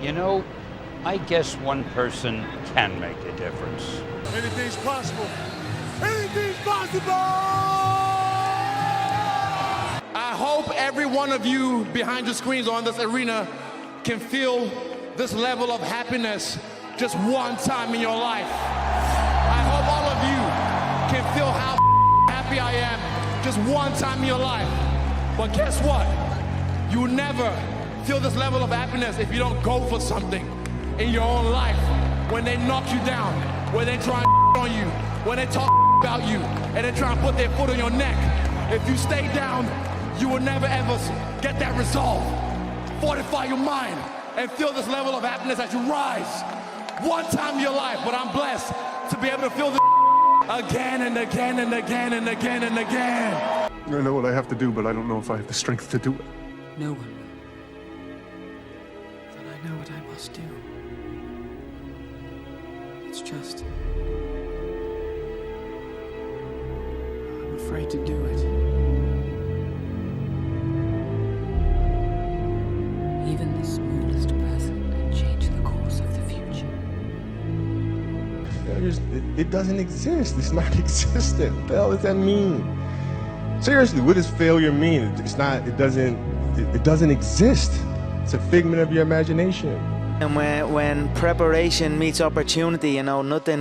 You know, I guess one person can make a difference. Anything's possible. Anything's possible! I hope every one of you behind your screens or in this arena can feel this level of happiness just one time in your life. I hope all of you can feel how happy I am just one time in your life. But guess what? You will never feel this level of happiness if you don't go for something in your own life. When they knock you down, when they try on you, when they talk about you, and they try and put their foot on your neck. If you stay down, you will never ever get that resolve. Fortify your mind and feel this level of happiness as you rise. One time in your life, but I'm blessed to be able to feel this again and again and again and again and again. I know what I have to do, but I don't know if I have the strength to do it. No one will. But I know what I must do. It's just... I'm afraid to do it. Even the smallest present can change the course of the future. It doesn't exist. It's not existent. What the hell does that mean? Seriously, what does failure mean? It's not, it doesn't exist. It's a figment of your imagination. And when preparation meets opportunity, you know, nothing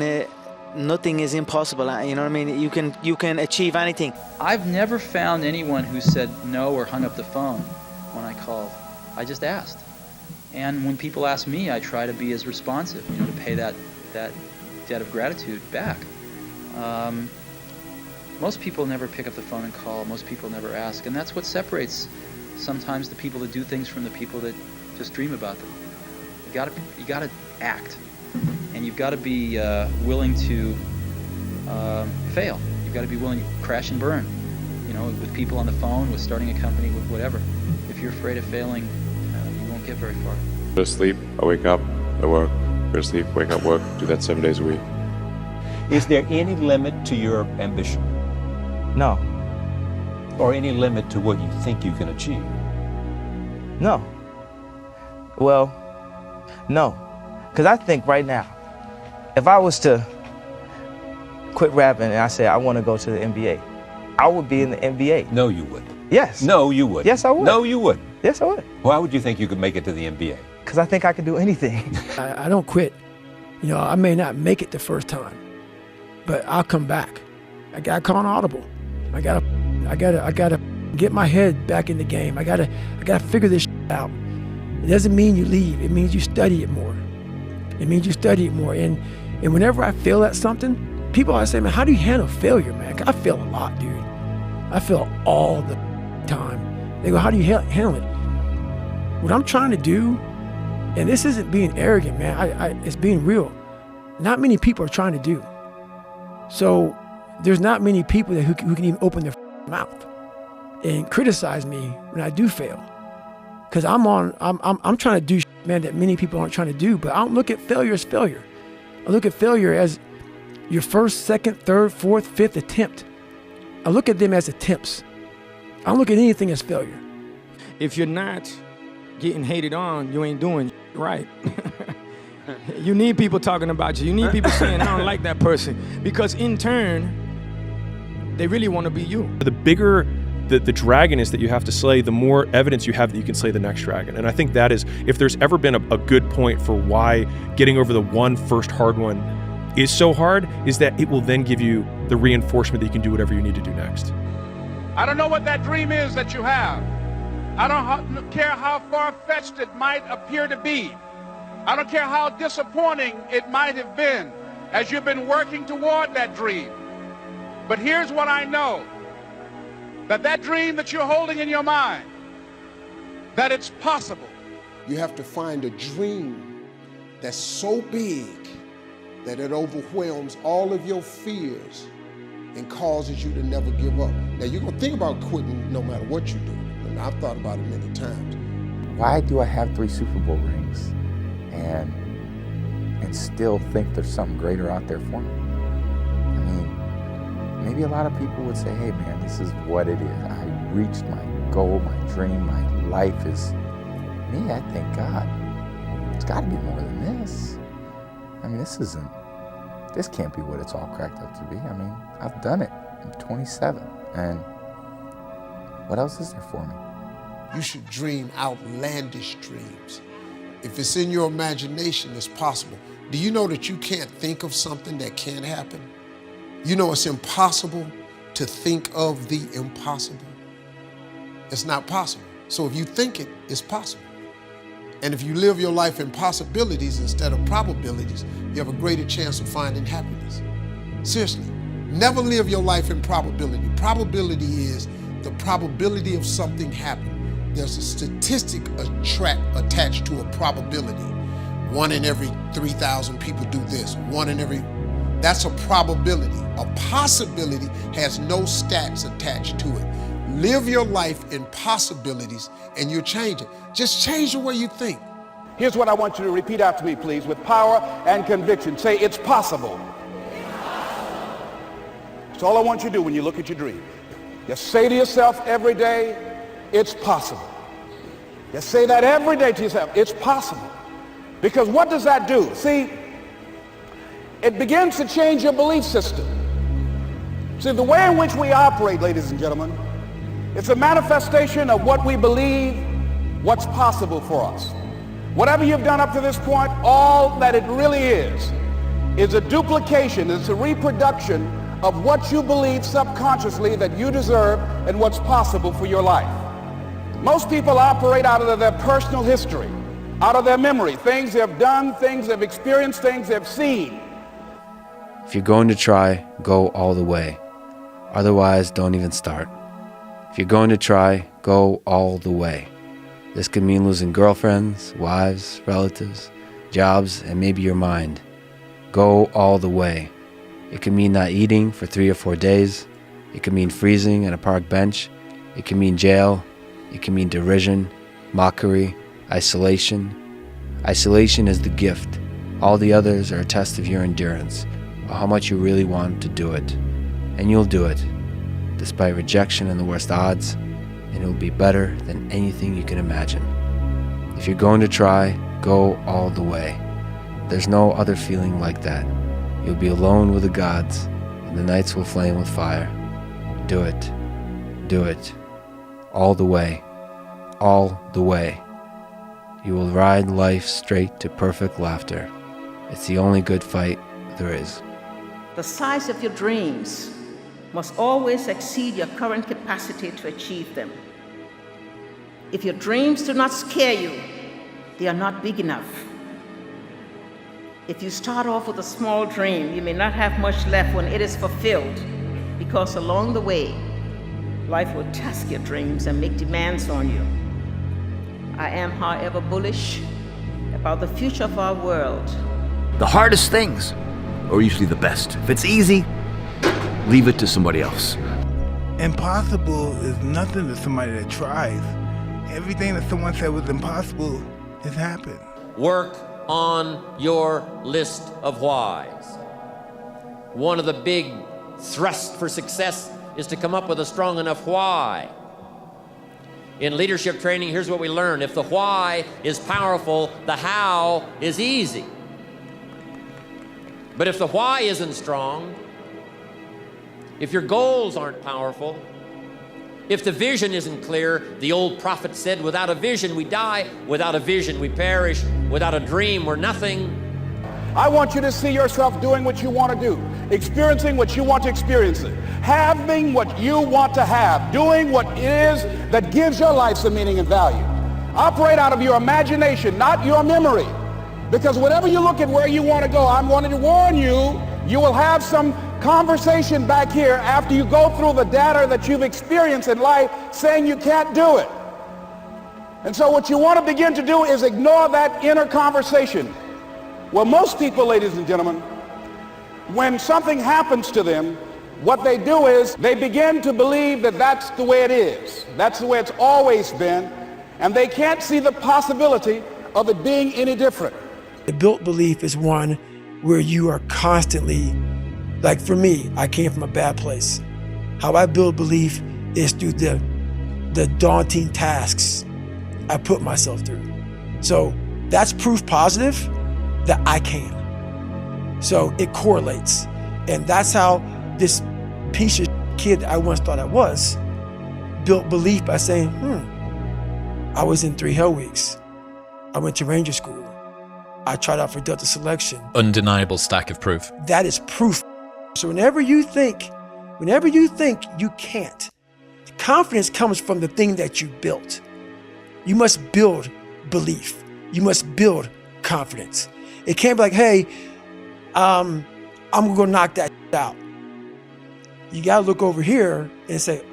is impossible. You know what I mean? You can achieve anything. I've never found anyone who said no or hung up the phone when I called. I just asked. And when people ask me, I try to be as responsive, you know, to pay that debt of gratitude back. Most people never pick up the phone and call. Most people never ask. And that's what separates sometimes the people that do things from the people that just dream about them. You gotta act. And you've got to be willing to fail. You've got to be willing to crash and burn. You know, with people on the phone, with starting a company, with whatever. If you're afraid of failing, you won't get very far. Go to sleep, I wake up, I work. Go to sleep, wake up, work. Do that 7 days a week. Is there any limit to your ambition? No. Or any limit to what you think you can achieve? No. Well, no. Because I think right now, if I was to quit rapping and I said I want to go to the NBA, I would be in the NBA. No, you wouldn't. Yes. No, you wouldn't. Yes, I would. No, you wouldn't. Yes, I would. Why would you think you could make it to the NBA? Because I think I can do anything. I don't quit. You know, I may not make it the first time, but I'll come back. I gotta call an audible. I gotta get my head back in the game. I gotta figure this out. It doesn't mean you leave. It means you study it more. It means you study it more. And whenever I fail at something, people always say, man, how do you handle failure, man? I fail a lot, dude. I fail all the time. They go, how do you handle it? What I'm trying to do, and this isn't being arrogant, man. It's being real. Not many people are trying to do. So there's not many people who can even open their mouth and criticize me when I do fail. Because I'm trying to do man that many people aren't trying to do. But I don't look at failure as failure. I look at failure as your first, second, third, fourth, fifth attempt. I look at them as attempts. I don't look at anything as failure. If you're not getting hated on, you ain't doing right. You need people talking about you. You need people saying, I don't like that person. Because in turn, they really want to be you. The bigger the dragon is that you have to slay, the more evidence you have that you can slay the next dragon. And I think that is, if there's ever been a good point for why getting over the first hard one is so hard, is that it will then give you the reinforcement that you can do whatever you need to do next. I don't know what that dream is that you have. I don't care how far-fetched it might appear to be. I don't care how disappointing it might have been as you've been working toward that dream. But here's what I know, that dream that you're holding in your mind, that it's possible. You have to find a dream that's so big that it overwhelms all of your fears and causes you to never give up. Now, you're going to think about quitting no matter what you do. And I've thought about it many times. Why do I have 3 Super Bowl rings and still think there's something greater out there for me? I mean, maybe a lot of people would say, hey man, this is what it is. I reached my goal, my dream, my life is me. I thank God. It's got to be more than this. I mean, this can't be what it's all cracked up to be. I mean, I've done it. I'm 27, and what else is there for me? You should dream outlandish dreams. If it's in your imagination, it's possible. Do you know that you can't think of something that can't happen? You know it's impossible to think of the impossible. It's not possible. So if you think it, it's possible. And if you live your life in possibilities instead of probabilities, you have a greater chance of finding happiness. Seriously, never live your life in probability. Probability is the probability of something happening. There's a statistic attached to a probability. 1 in every 3,000 people do this. That's a probability. A possibility has no stats attached to it. Live your life in possibilities and you'll change it. Just change the way you think. Here's what I want you to repeat after me, please, with power and conviction. Say, it's possible. That's all I want you to do when you look at your dream. Just say to yourself every day, it's possible. Just say that every day to yourself, it's possible. Because what does that do? See, it begins to change your belief system. See, the way in which we operate, ladies and gentlemen, it's a manifestation of what we believe, what's possible for us. Whatever you've done up to this point, all that it really is a duplication, it's a reproduction of what you believe subconsciously that you deserve and what's possible for your life. Most people operate out of their personal history, out of their memory, things they've done, things they've experienced, things they've seen. If you're going to try, go all the way. Otherwise, don't even start. If you're going to try, go all the way. This could mean losing girlfriends, wives, relatives, jobs, and maybe your mind. Go all the way. It could mean not eating for 3 or 4 days. It could mean freezing at a park bench. It could mean jail. It can mean derision, mockery, isolation. Isolation is the gift. All the others are a test of your endurance, or how much you really want to do it. And you'll do it, despite rejection and the worst odds, and it will be better than anything you can imagine. If you're going to try, go all the way. There's no other feeling like that. You'll be alone with the gods, and the nights will flame with fire. Do it. Do it. All the way. All the way. You will ride life straight to perfect laughter. It's the only good fight there is. The size of your dreams must always exceed your current capacity to achieve them. If your dreams do not scare you, they are not big enough. If you start off with a small dream, you may not have much left when it is fulfilled, because along the way, life will test your dreams and make demands on you. I am, however, bullish about the future of our world. The hardest things are usually the best. If it's easy, leave it to somebody else. Impossible is nothing to somebody that tries. Everything that someone said was impossible has happened. Work on your list of whys. One of the big thrusts for success is to come up with a strong enough why. In leadership training, here's what we learn. If the why is powerful, the how is easy. But if the why isn't strong, if your goals aren't powerful, if the vision isn't clear, the old prophet said, without a vision we die, without a vision we perish, without a dream we're nothing. I want you to see yourself doing what you want to do, experiencing what you want to experience, having what you want to have, doing what it is that gives your life some meaning and value. Operate out of your imagination, not your memory. Because whatever you look at where you want to go, I'm wanting to warn you, you will have some conversation back here after you go through the data that you've experienced in life saying you can't do it. And so what you want to begin to do is ignore that inner conversation. Well, most people, ladies and gentlemen, when something happens to them, what they do is they begin to believe that that's the way it is. That's the way it's always been. And they can't see the possibility of it being any different. The built belief is one where you are constantly, like for me, I came from a bad place. How I build belief is through the daunting tasks I put myself through. So That's proof positive that I can. So it correlates. And that's how this piece of kid I once thought I was built belief by saying, I was in 3 Hell Weeks. I went to Ranger School. I tried out for Delta Selection. Undeniable stack of proof. That is proof. So whenever you think you can't, confidence comes from the thing that you built. You must build belief. You must build confidence. It can't be like, hey, I'm gonna go knock that out. You gotta look over here and say,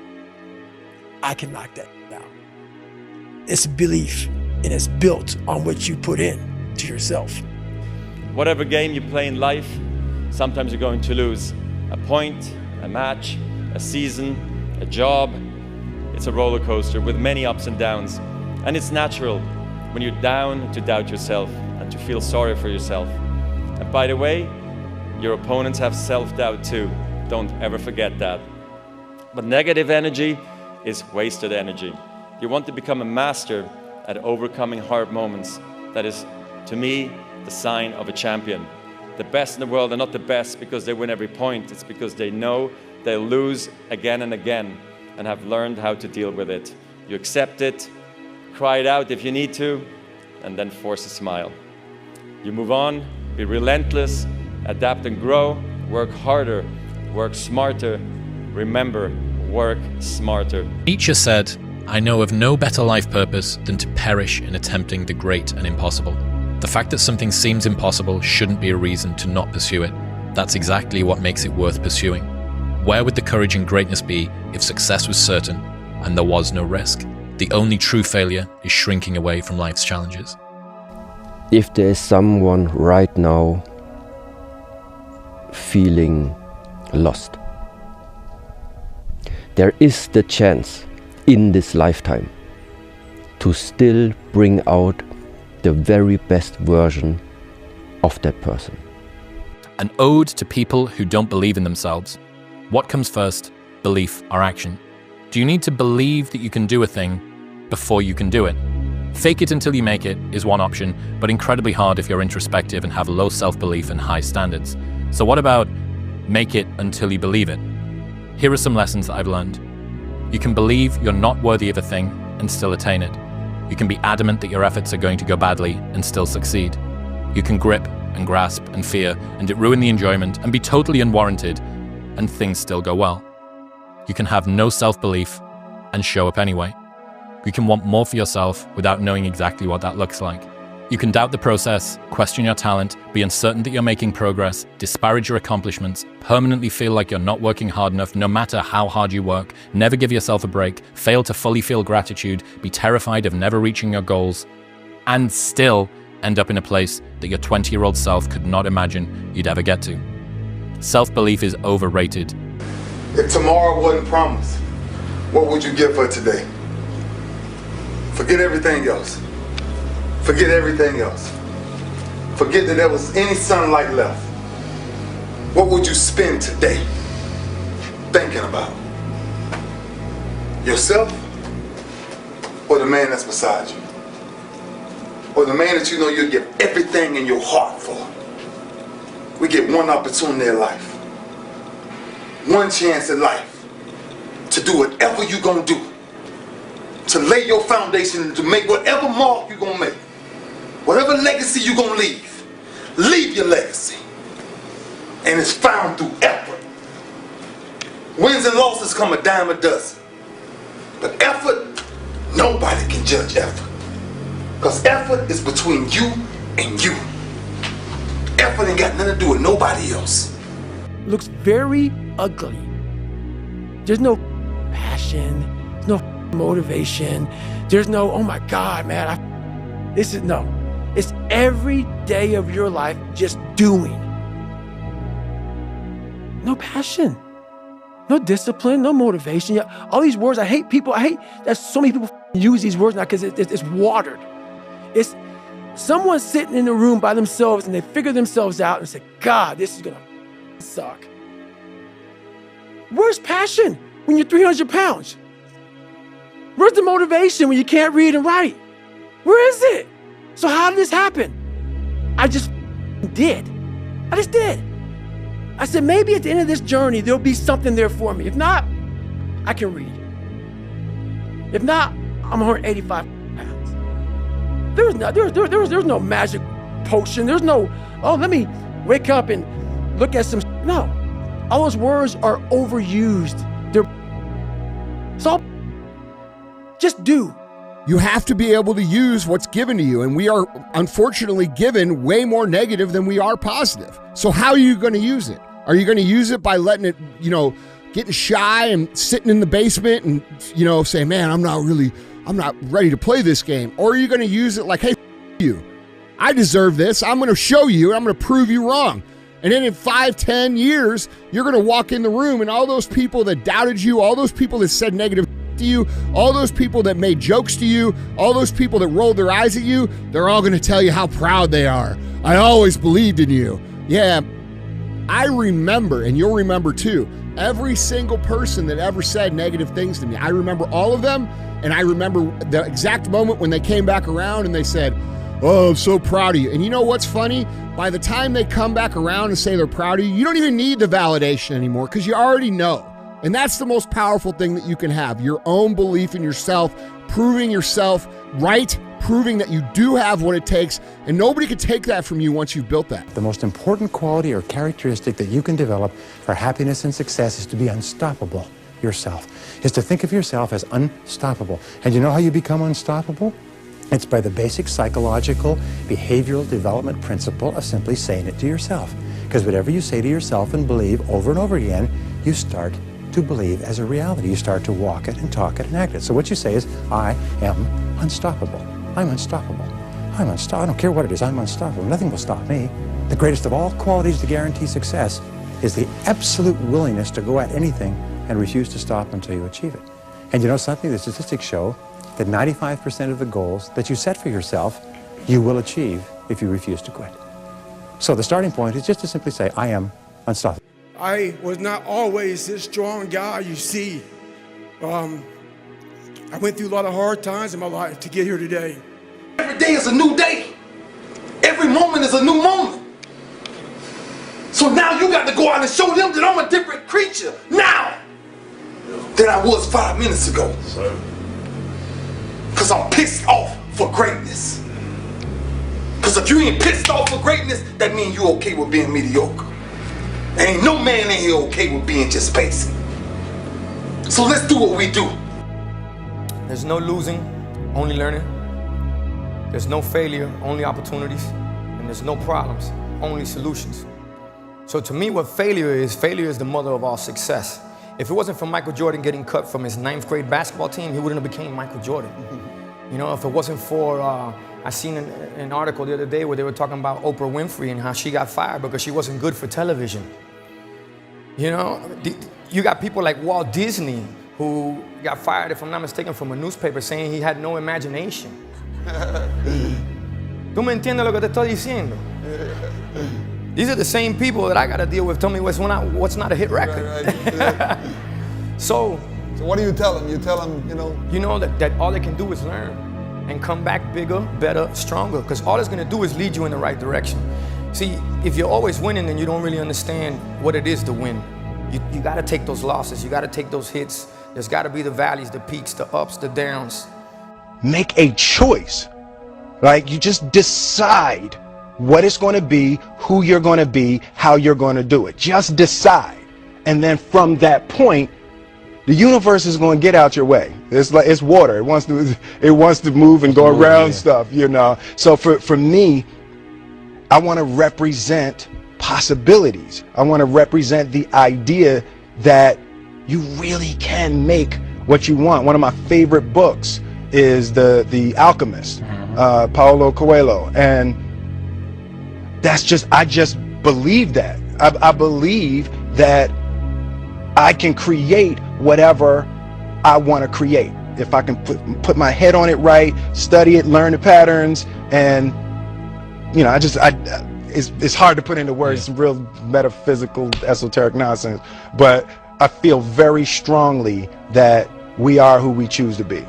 I can knock that out. It's belief, and it's built on what you put in to yourself. Whatever game you play in life, sometimes you're going to lose. A point, a match, a season, a job. It's a roller coaster with many ups and downs. And it's natural when you're down to doubt yourself and to feel sorry for yourself. And by the way, your opponents have self-doubt too. Don't ever forget that. But negative energy is wasted energy. You want to become a master at overcoming hard moments. That is, to me, the sign of a champion. The best in the world are not the best because they win every point. It's because they know they'll lose again and again and have learned how to deal with it. You accept it, cry it out if you need to, and then force a smile. You move on, be relentless, adapt and grow, work harder, work smarter. Remember, work smarter. Nietzsche said, I know of no better life purpose than to perish in attempting the great and impossible. The fact that something seems impossible shouldn't be a reason to not pursue it. That's exactly what makes it worth pursuing. Where would the courage and greatness be if success was certain and there was no risk? The only true failure is shrinking away from life's challenges. If there is someone right now feeling lost, there is the chance in this lifetime to still bring out the very best version of that person. An ode to people who don't believe in themselves. What comes first, belief or action? Do you need to believe that you can do a thing before you can do it? Fake it until you make it is one option, but incredibly hard if you're introspective and have low self-belief and high standards. So what about make it until you believe it? Here are some lessons that I've learned. You can believe you're not worthy of a thing and still attain it. You can be adamant that your efforts are going to go badly and still succeed. You can grip and grasp and fear and it ruin the enjoyment and be totally unwarranted and things still go well. You can have no self-belief and show up anyway. You can want more for yourself without knowing exactly what that looks like. You can doubt the process, question your talent, be uncertain that you're making progress, disparage your accomplishments, permanently feel like you're not working hard enough no matter how hard you work, never give yourself a break, fail to fully feel gratitude, be terrified of never reaching your goals, and still end up in a place that your 20-year-old self could not imagine you'd ever get to. Self-belief is overrated. If tomorrow wasn't promised, what would you give for today? Forget everything else. Forget everything else. Forget that there was any sunlight left. What would you spend today thinking about? Yourself or the man that's beside you? Or the man that you know you'll give everything in your heart for? We get one opportunity in life. One chance in life to do whatever you're gonna do. To lay your foundation, to make whatever mark you're gonna make. Whatever legacy you're gonna leave your legacy. And it's found through effort. Wins and losses come a dime a dozen. But effort, nobody can judge effort. Because effort is between you and you. Effort ain't got nothing to do with nobody else. Looks very ugly. There's no passion, there's no motivation, there's no, oh my God, man, no. It's every day of your life just doing. No passion, no discipline, no motivation. Yeah, all these words, I hate that so many people use these words now because it's watered. It's someone sitting in a room by themselves and they figure themselves out and say, God, this is gonna suck. Where's passion when you're 300 pounds? Where's the motivation when you can't read and write? Where is it? So how did this happen? I just did. I just did. I said, maybe at the end of this journey, there'll be something there for me. If not, I can read. If not, I'm 185 pounds. There's no magic potion. There's no, oh, let me wake up and look at some. No, all those words are overused. So just do. You have to be able to use what's given to you, and we are unfortunately given way more negative than we are positive. So how are you going to use it? Are you going to use it by letting it, getting shy and sitting in the basement and, saying, man, I'm not ready to play this game? Or are you going to use it like, hey, you, I deserve this. I'm going to show you, and I'm going to prove you wrong. And then in 5-10 years, you're going to walk in the room, and all those people that doubted you, all those people that said negative to you, all those people that made jokes to you, all those people that rolled their eyes at you, they're all going to tell you how proud they are. I always believed in you. Yeah, I remember, and you'll remember too, every single person that ever said negative things to me. I remember all of them, and I remember the exact moment when they came back around and they said, oh, I'm so proud of you. And you know what's funny? By the time they come back around and say they're proud of you, you don't even need the validation anymore because you already know. And that's the most powerful thing that you can have, your own belief in yourself, proving yourself right, proving that you do have what it takes, and nobody can take that from you once you've built that. The most important quality or characteristic that you can develop for happiness and success is to be unstoppable yourself, is to think of yourself as unstoppable. And you know how you become unstoppable? It's by the basic psychological, behavioral development principle of simply saying it to yourself. Because whatever you say to yourself and believe over and over again, you start to believe as a reality. You start to walk it and talk it and act it. So what you say is, I am unstoppable. I'm unstoppable. I'm unstoppable. I don't care what it is. I'm unstoppable. Nothing will stop me. The greatest of all qualities to guarantee success is the absolute willingness to go at anything and refuse to stop until you achieve it. And you know something? The statistics show that 95% of the goals that you set for yourself, you will achieve if you refuse to quit. So the starting point is just to simply say, I am unstoppable. I was not always this strong guy you see. I went through a lot of hard times in my life to get here today. Every day is a new day. Every moment is a new moment. So now you got to go out and show them that I'm a different creature now than I was 5 minutes ago. Because I'm pissed off for greatness. Because if you ain't pissed off for greatness, that means you okay with being mediocre. Ain't no man in here okay with being just basic. So let's do what we do. There's no losing, only learning. There's no failure, only opportunities. And there's no problems, only solutions. So to me, what failure is the mother of all success. If it wasn't for Michael Jordan getting cut from his 9th grade basketball team, he wouldn't have become Michael Jordan. If it wasn't for, I seen an article the other day where they were talking about Oprah Winfrey and how she got fired because she wasn't good for television. You got people like Walt Disney who got fired, if I'm not mistaken, from a newspaper saying he had no imagination. ¿Tú me entiendes lo que te estoy diciendo? These are the same people that I got to deal with. Tell me what's not a hit record. Right. So what do you tell them? You tell them, that all they can do is learn and come back bigger, better, stronger. Because all it's going to do is lead you in the right direction. See, if you're always winning, then you don't really understand what it is to win. You got to take those losses. You got to take those hits. There's got to be the valleys, the peaks, the ups, the downs. Make a choice. Like, you just decide what it's going to be, who you're going to be, how you're going to do it. Just decide. And then from that point, the universe is going to get out your way. It's water. It wants to move and go around stuff, So for me, I want to represent possibilities. I want to represent the idea that you really can make what you want. One of my favorite books is The Alchemist, Paulo Coelho, and I just believe that. I believe that I can create whatever I want to create. If I can put my head on it right, study it, learn the patterns, and it's hard to put into words, some real metaphysical, esoteric nonsense, but I feel very strongly that we are who we choose to be.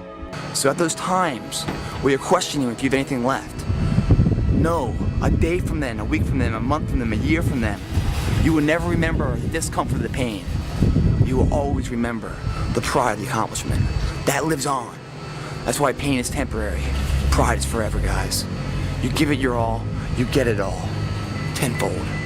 So at those times where you're questioning if you have anything left, No, a day from then, a week from then, a month from them, a year from them, you will never remember the discomfort of the pain. You will always remember the pride of the accomplishment. That lives on. That's why pain is temporary. Pride is forever, guys. You give it your all, you get it all. Tenfold.